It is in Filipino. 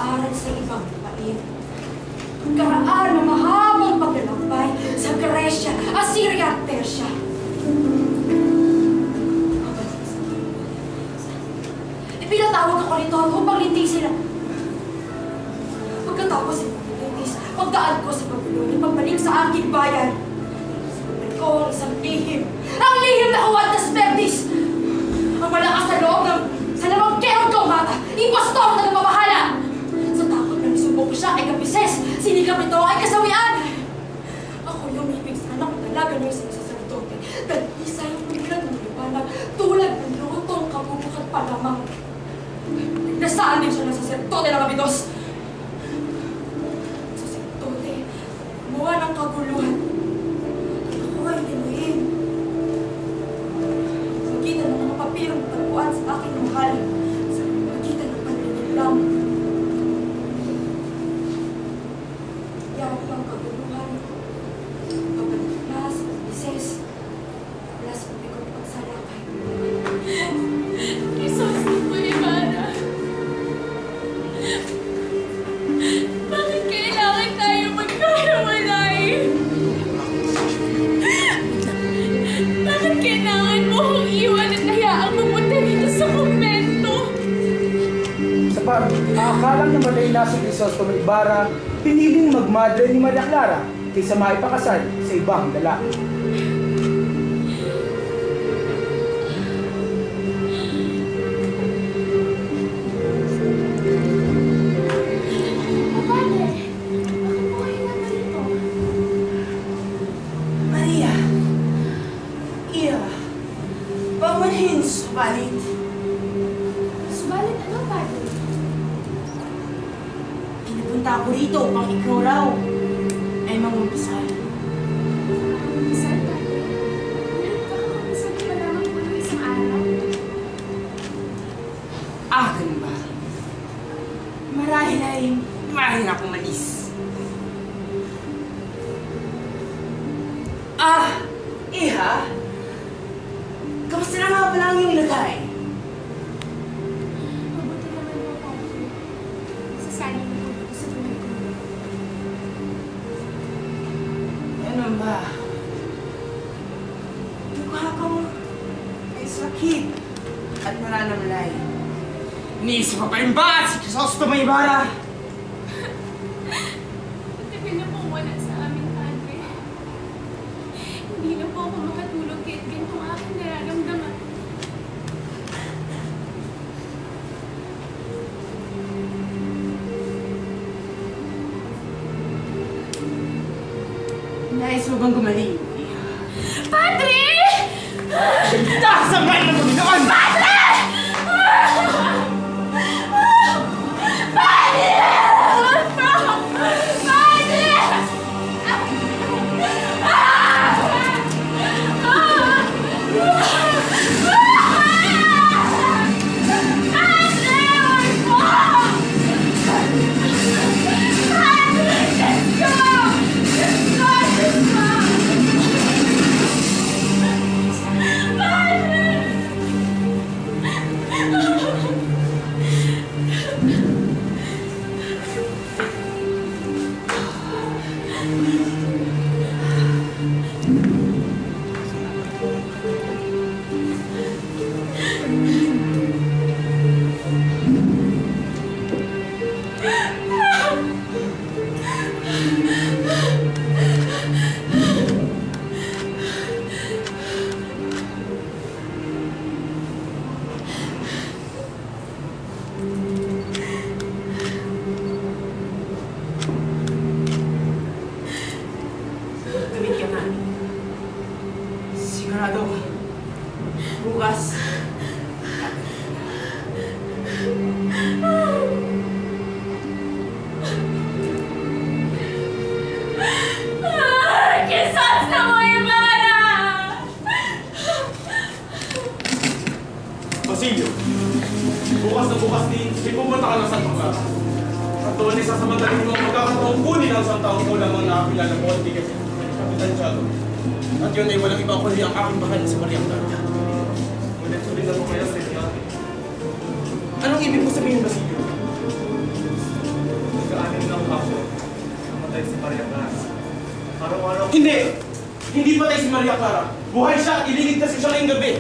mag-aral sa ibang lupain. Pagkaraan ng mahabang paglalakbay sa Gresya, Assyria at Persia. Ipinatawag ako nito upang lintisin sila. Pagkatapos lintis, pagdaan ko sa Babylonia, pagbalik sa aking bayan. Ito ang isang lihim. Ang lihim na Juan Despertis! Ang malakas na loob ng salamang Kerod Kaumata, impostor na nagmamahala! Sa takot na nisubok siya ay kapises, sinikap ito ay kasawian! Ako lumipig sa anak ng dalaga ng isang saserdote, dahil isa yung biglang niliwanag tulad ng lutong kabubukat pa lamang. Nasaan din siya ng saserdote ng Abidos? Saserdote, gumawa ng kaguluhan. Ako ay dinuhin. Magkita ng mga papirong tagpuan sa aking mahal. Sa magkita ng panlililang. Yaw ang kaguluhan. Pabalik na sa bises. Wala sa pagkong pagsalakay. Jesus, Ibarra. Bakit kailangan tayo magkahiwalay? Bakit kailangan mo akong iwan at hayaang mapunta dito sa kumbento? Sapat, akala na malay na si Crisostomo Ibarra, piniling magmadre ni Maria Clara kaysa maipakasal sa ibang lalaki. Subalit ano, Padre? Pinapunta ako rito upang ikaw raw ay mamumpisal. Mamumpisal, Padre? Nagkakakumpisal pa lamang po ng isang araw. Ganun ba? Marahil ako malis. Iha? Kamusta na nga pala ang iyong lagay? Mabuti naman po, Padre. Sasali na po sa buhay ko. Ganun ba? Mukha kang may sakit at nananamlay. Niisip pa rin ba si Crisostomo Ibarra? Matagal na po wala sa amin, Padre. Hindi na po ako makatulog kahit ganito ang aking nararamdaman. Nais mo bang gumaling? Padre! Dasambay na mo noon! Padre! Sigurado ko. Bukas. Crisostomo Ibarra! Basilio, bukas na bukas din, pumunta ka ng Santa Clara. At doon isa sa madaling mo magkakataong kunin ang isang taong ko lamang nakakilala mo at ticket. Kapitan Chalo. At yun ay walang ibang kundi ang aking bakal si Maria Clara. Ulit-ulit na po kaya sa inyo. Anong ibig mo sabihin, Basilio? Hindi! Hindi patay si Maria Clara. Buhay siya at ililigtas siya ngayong gabi.